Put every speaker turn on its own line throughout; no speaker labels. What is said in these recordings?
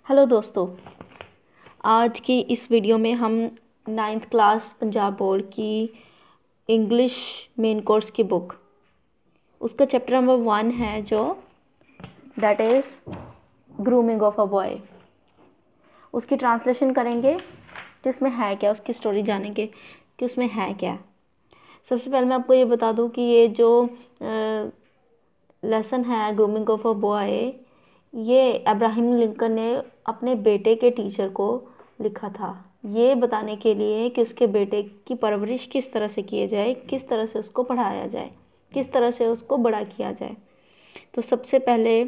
Hello दोस्तों, आज की इस वीडियो में हम 9th क्लास पंजाब बोर्ड की इंग्लिश मेन कोर्स की बुक उसका चैप्टर नंबर 1 है जो that is grooming of a boy. उसकी ट्रांसलेशन करेंगे कि उसमें है क्या, उसकी स्टोरी जानेंगे कि उसमें है क्या। सबसे पहले मैं आपको ये बता दूं कि ये जो लेसन है ग्रूमिंग ऑफ अ बॉय, ये अब्राहम लिंकन ने अपने बेटे के टीचर को लिखा था, ये बताने के लिए कि उसके बेटे की परवरिश किस तरह से किए जाए, किस तरह से उसको पढ़ाया जाए, किस तरह से उसको बड़ा किया जाए। तो सबसे पहले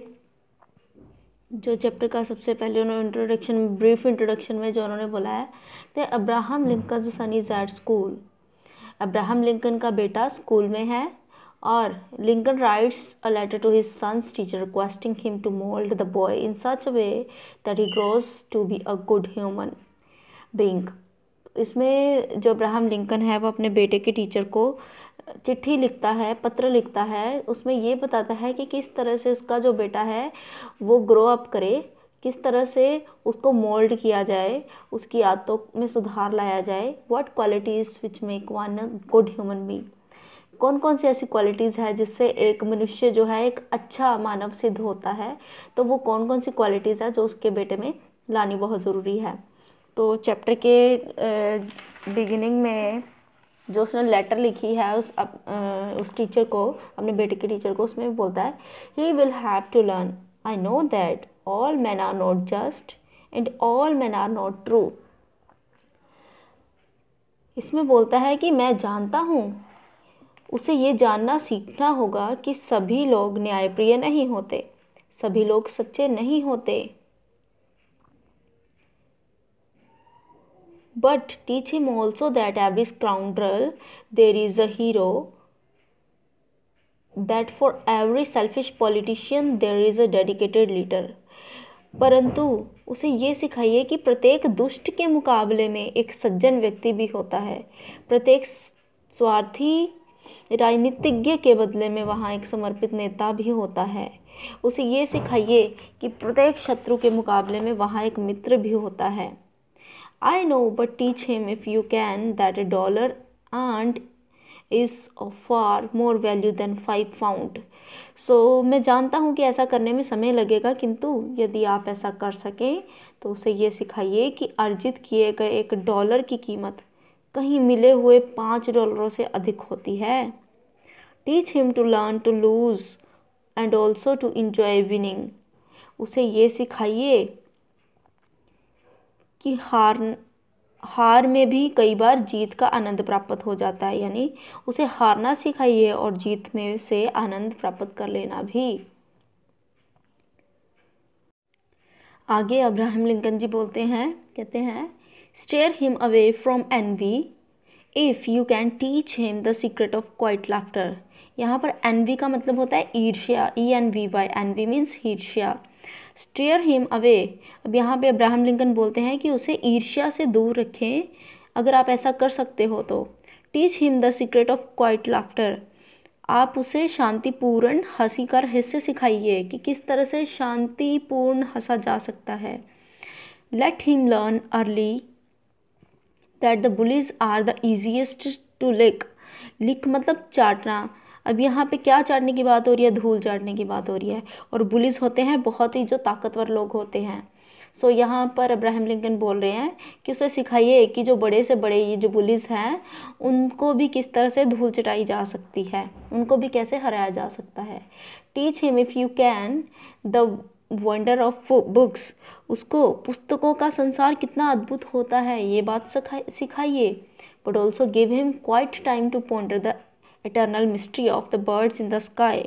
जो चैप्टर का सबसे पहले उन्होंने इंट्रोडक्शन, ब्रीफ इंट्रोडक्शन में जो उन्होंने बोला है कि Abraham Lincoln son is at school. Abraham Lincoln का बेटा स्कूल में है और Lincoln writes a letter to his son's teacher requesting him to mould the boy in such a way that he grows to be a good human being. इसमें जो Abraham Lincoln है वो अपने बेटे के टीचर को चिट्ठी लिखता है, पत्र लिखता है। उसमें ये बताता है कि किस तरह से उसका जो बेटा है वो ग्रो अप करे, किस तरह से उसको मोल्ड किया जाए, उसकी आदतों में सुधार लाया जाए। What qualities which make one a good human being, कौन कौन सी ऐसी क्वालिटीज़ है जिससे एक मनुष्य जो है एक अच्छा मानव सिद्ध होता है। तो वो कौन कौन सी क्वालिटीज़ है जो उसके बेटे में लानी बहुत ज़रूरी है। तो चैप्टर के बिगिनिंग में जो उसने लेटर लिखी है उस टीचर को, अपने बेटे के टीचर को, उसमें बोलता है he will have to learn, I know that all man are not just and all man are not true. इसमें बोलता है कि मैं जानता हूँ, उसे ये जानना सीखना होगा कि सभी लोग न्यायप्रिय नहीं होते, सभी लोग सच्चे नहीं होते। But teach him also that every scoundrel there is a hero, that for every selfish politician there is a dedicated leader। परंतु उसे ये सिखाइए कि प्रत्येक दुष्ट के मुकाबले में एक सज्जन व्यक्ति भी होता है, प्रत्येक स्वार्थी राजनीतिज्ञ के बदले में वहाँ एक समर्पित नेता भी होता है। उसे ये सिखाइए कि प्रत्येक शत्रु के मुकाबले में वहाँ एक मित्र भी होता है। I know, but teach him if you can that $1 earned is of far more value than 5 found। So मैं जानता हूँ कि ऐसा करने में समय लगेगा, किंतु यदि आप ऐसा कर सकें तो उसे ये सिखाइए कि अर्जित किए गए $1 की कीमत कहीं मिले हुए $5 से अधिक होती है। Teach him to learn to lose and also to enjoy winning। उसे ये सिखाइए कि हार में भी कई बार जीत का आनंद प्राप्त हो जाता है, यानी उसे हारना सिखाइए और जीत में से आनंद प्राप्त कर लेना भी। आगे अब्राहम लिंकन जी बोलते हैं, कहते हैं steer him away from envy if you can teach him the secret of quiet laughter. यहाँ पर एनवी का मतलब होता है ईर्ष्या, ENVY, एनवी मीन्स ईर्ष्या। स्टेयर हिम अवे, अब यहाँ पे अब्राहम लिंकन बोलते हैं कि उसे ईर्ष्या से दूर रखें, अगर आप ऐसा कर सकते हो तो। Teach him the secret of quiet laughter, आप उसे शांतिपूर्ण हंसी का रहस्य सिखाइए कि किस तरह से शांतिपूर्ण हंसा जा सकता है। Let him learn early that the bullies are the easiest to lick. Lick मतलब चाटना। अब यहाँ पे क्या चाटने की बात हो रही है? धूल चाटने की बात हो रही है। और बुलिस होते हैं बहुत ही जो ताकतवर लोग होते हैं। सो यहाँ पर अब्राहम लिंकन बोल रहे हैं कि उसे सिखाइए कि जो बड़े से बड़े ये जो बुलिस हैं उनको भी किस तरह से धूल चटाई जा सकती है, उनको भी कैसे हराया जा सकता है। Teach him if you can the wonder of books, उसको पुस्तकों का संसार कितना अद्भुत होता है ये बात सिखाइए। But also give him quiet time to ponder the eternal mystery of the birds in the sky.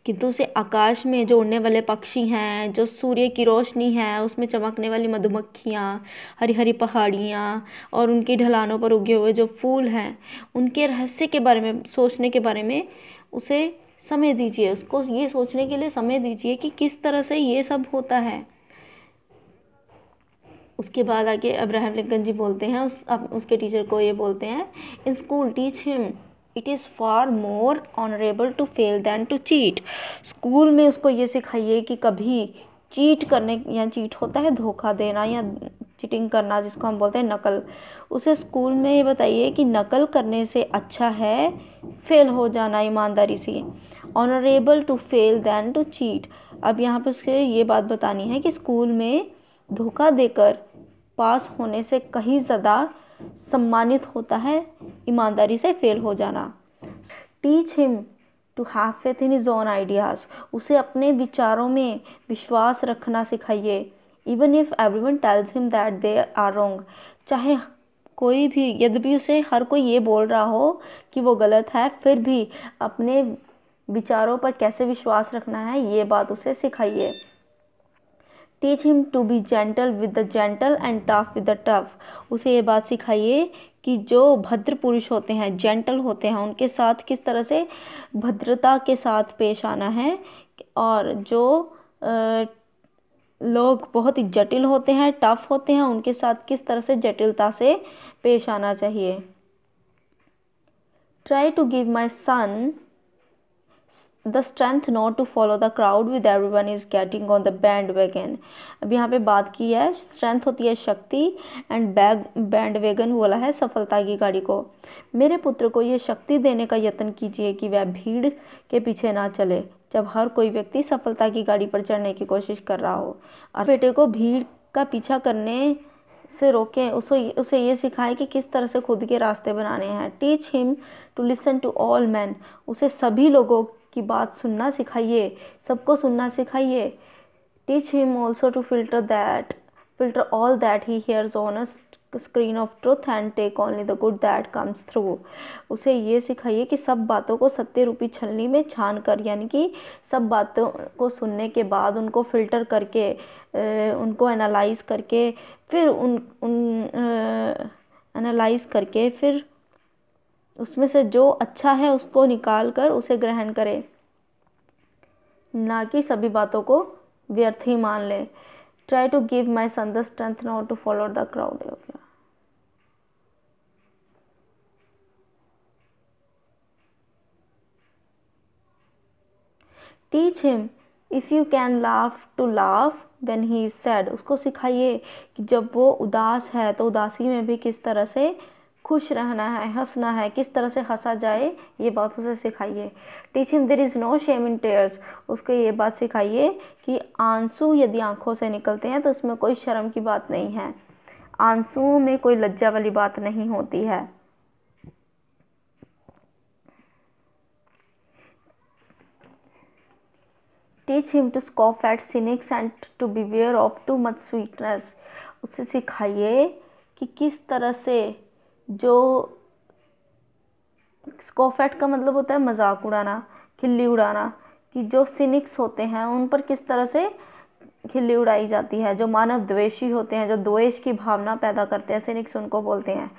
किंतु उसे आकाश में जो उड़ने वाले पक्षी हैं, जो सूर्य की रोशनी है उसमें चमकने वाली मधुमक्खियाँ, हरी हरी पहाड़ियाँ और उनकी ढलानों पर उगे हुए जो फूल हैं, उनके रहस्य के बारे में सोचने के बारे में उसे समय दीजिए। उसको ये सोचने के लिए समय दीजिए कि किस तरह से ये सब होता है। उसके बाद आगे अब्राहम लिंकन जी बोलते हैं उसके टीचर को, ये बोलते हैं in school teach him it is far more honourable to fail than to cheat. School में उसको ये सिखाइए कि कभी चीट करने या चीट होता है धोखा देना या चीटिंग करना, जिसको हम बोलते हैं नकल। उसे स्कूल में ये बताइए कि नकल करने से अच्छा है फेल हो जाना ईमानदारी से। Honourable to fail than to cheat. अब यहाँ पे उसके ये बात बतानी है कि स्कूल में धोखा देकर पास होने से कहीं ज़्यादा सम्मानित होता है ईमानदारी से फेल हो जाना। Teach him to have faith in his own ideas. उसे अपने विचारों में विश्वास रखना सिखाइए। Even if everyone tells him that they are wrong. चाहे कोई भी, यद्यपि उसे हर कोई ये बोल रहा हो कि वो गलत है, फिर भी अपने विचारों पर कैसे विश्वास रखना है ये बात उसे सिखाइए। Teach him to be gentle with the gentle and tough with the tough. उसे ये बात सिखाइए कि जो भद्र पुरुष होते हैं, जेंटल होते हैं, उनके साथ किस तरह से भद्रता के साथ पेश आना है, और जो लोग बहुत ही जटिल होते हैं, टफ होते हैं, उनके साथ किस तरह से जटिलता से पेश आना चाहिए। Try to give my son the strength not to follow the crowd with everyone is getting on the bandwagon. अब यहाँ पे बात की है, स्ट्रेंथ होती है शक्ति एंड बैंड वैगन बोला है सफलता की गाड़ी को। मेरे पुत्र को ये शक्ति देने का यत्न कीजिए कि वह भीड़ के पीछे ना चले जब हर कोई व्यक्ति सफलता की गाड़ी पर चढ़ने की कोशिश कर रहा हो। और बेटे को भीड़ का पीछा करने से रोकें, उसे ये सिखाएं कि किस तरह से खुद के रास्ते बनाने हैं। Teach him to listen to all man. उसे सभी लोगों की बात सुनना सिखाइए, सबको सुनना सिखाइए। Teach him also to filter all that he hears on a screen of truth and take only the good that comes through. उसे ये सिखाइए कि सब बातों को सत्य रूपी छलनी में छान कर, यानी कि सब बातों को सुनने के बाद उनको फिल्टर करके, उनको एनालाइज करके, फिर एनालाइज करके फिर उसमें से जो अच्छा है उसको निकाल कर उसे ग्रहण करें, ना कि सभी बातों को व्यर्थ ही मान ले। Try to give my son the strength not to follow the crowd. Teach him if you can laugh to laugh when he is sad. उसको सिखाइए कि जब वो उदास है तो उदासी में भी किस तरह से खुश रहना है, हंसना है, किस तरह से हंसा जाए, ये बात उसे सिखाइए। Teach him there is no shame in tears. उसको ये बात सिखाइए कि आंसू यदि आंखों से निकलते हैं तो इसमें कोई शर्म की बात नहीं है, आंसुओं में कोई लज्जा वाली बात नहीं होती है। Teach him to scoff at cynics and to beware of too much sweetness. उसे सिखाइए कि किस तरह से, जो स्कॉफ एट का मतलब होता है मजाक उड़ाना, खिल्ली उड़ाना, कि जो सिनिक्स होते हैं उन पर किस तरह से खिल्ली उड़ाई जाती है। जो मानव द्वेषी होते हैं, जो द्वेष की भावना पैदा करते हैं, सिनिक्स उनको बोलते हैं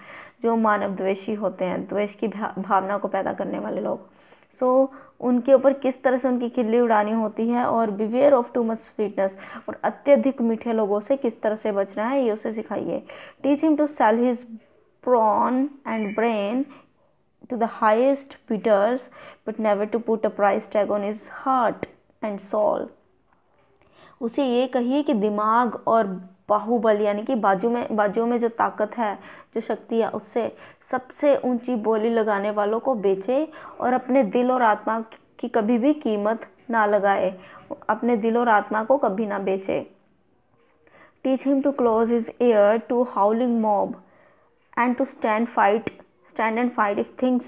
जो मानव द्वेषी होते हैं, द्वेष की भावना को पैदा करने वाले लोग। सो उनके ऊपर किस तरह से उनकी खिल्ली उड़ानी होती है, और beware of too much sweetness, और अत्यधिक मीठे लोगों से किस तरह से बचना है, ये उसे सिखाइए। Teach him to sell his brawn and brain to the highest bidders, but never to put a price tag on his heart and soul. उसे ये कहिए कि दिमाग और बाहुबल, यानी कि बाजुओं में जो ताकत है, जो शक्ति है, उससे सबसे ऊंची बोली लगाने वालों को बेचे, और अपने दिल और आत्मा की कभी भी कीमत ना लगाए, अपने दिल और आत्मा को कभी ना बेचे। Teach him to close his ear to howling mob and to stand and fight if things.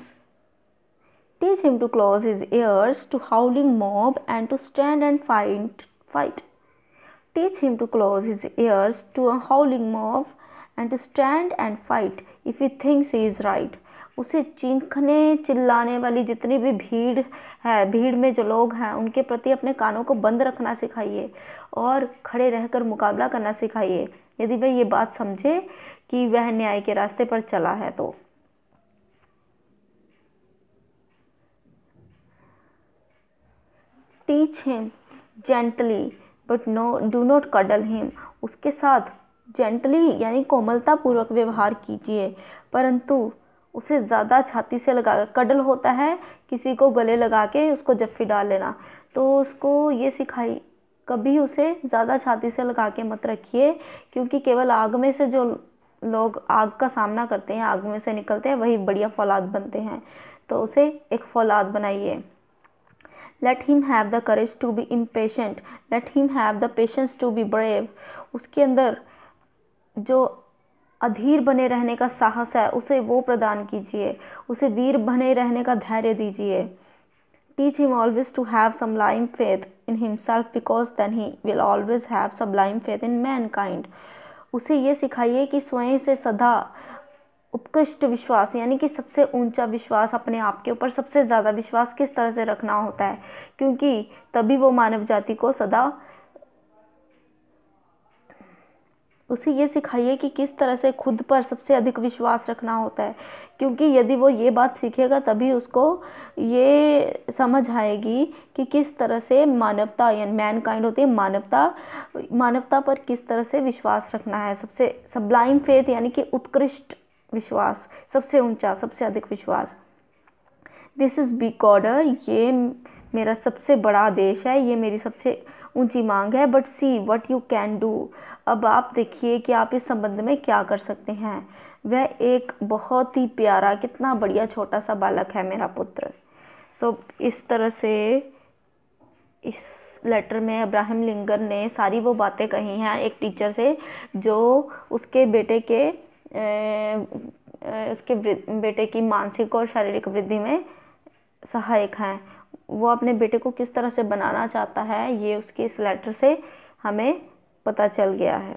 Teach him to close his ears to howling mob and to stand and fight. Teach him to close his ears to a howling mob and to stand and fight if he thinks he is right. उसे चीखने चिल्लाने वाली जितनी भी भीड़ है, भीड़ में जो लोग हैं, उनके प्रति अपने कानों को बंद रखना सिखाइए और खड़े रहकर मुकाबला करना सिखाइए, यदि वह ये बात समझे कि वह न्याय के रास्ते पर चला है तो। Teach him gently but do not cuddle him. उसके साथ जेंटली यानी कोमलता पूर्वक व्यवहार कीजिए, परंतु उसे ज़्यादा छाती से लगा, कडल होता है किसी को गले लगा के उसको जफ्फी डाल लेना, तो उसको ये कभी उसे ज़्यादा छाती से लगा के मत रखिए, क्योंकि केवल आग में से जो लोग आग का सामना करते हैं, आग में से निकलते हैं, वही बढ़िया फौलाद बनते हैं। तो उसे एक फौलाद बनाइए। Let him have the courage to be impatient, let him have the patience to be brave. उसके अंदर जो अधीर बने रहने का साहस है उसे वो प्रदान कीजिए, उसे वीर बने रहने का धैर्य दीजिए। Teach him always to have sublime faith in himself because then he will always have sublime faith in mankind। उसे ये सिखाइए कि स्वयं से सदा उत्कृष्ट विश्वास, यानी कि सबसे ऊंचा विश्वास, अपने आप के ऊपर सबसे ज़्यादा विश्वास किस तरह से रखना होता है, क्योंकि तभी वो मानव जाति को सदा, उसे ये सिखाइए कि किस तरह से खुद पर सबसे अधिक विश्वास रखना होता है, क्योंकि यदि वो ये बात सीखेगा तभी उसको ये समझ आएगी कि किस तरह से मानवता, यानी मैनकाइंड होती है मानवता, मानवता पर किस तरह से विश्वास रखना है। सबसे सबलाइम फेथ यानी कि उत्कृष्ट विश्वास, सबसे ऊंचा, सबसे अधिक विश्वास। दिस इज़ बिग ऑर्डर, ये मेरा सबसे बड़ा आदेश है, ये मेरी सबसे ऊंची मांग है। But see what you can do, अब आप देखिए कि आप इस संबंध में क्या कर सकते हैं। वह एक बहुत ही प्यारा, कितना बढ़िया छोटा सा बालक है मेरा पुत्र। सो इस तरह से इस लेटर में अब्राहम लिंकन ने सारी वो बातें कही हैं एक टीचर से, जो उसके बेटे की मानसिक और शारीरिक वृद्धि में सहायक हैं। वो अपने बेटे को किस तरह से बनाना चाहता है, ये उसके इस लेटर से हमें पता चल गया है।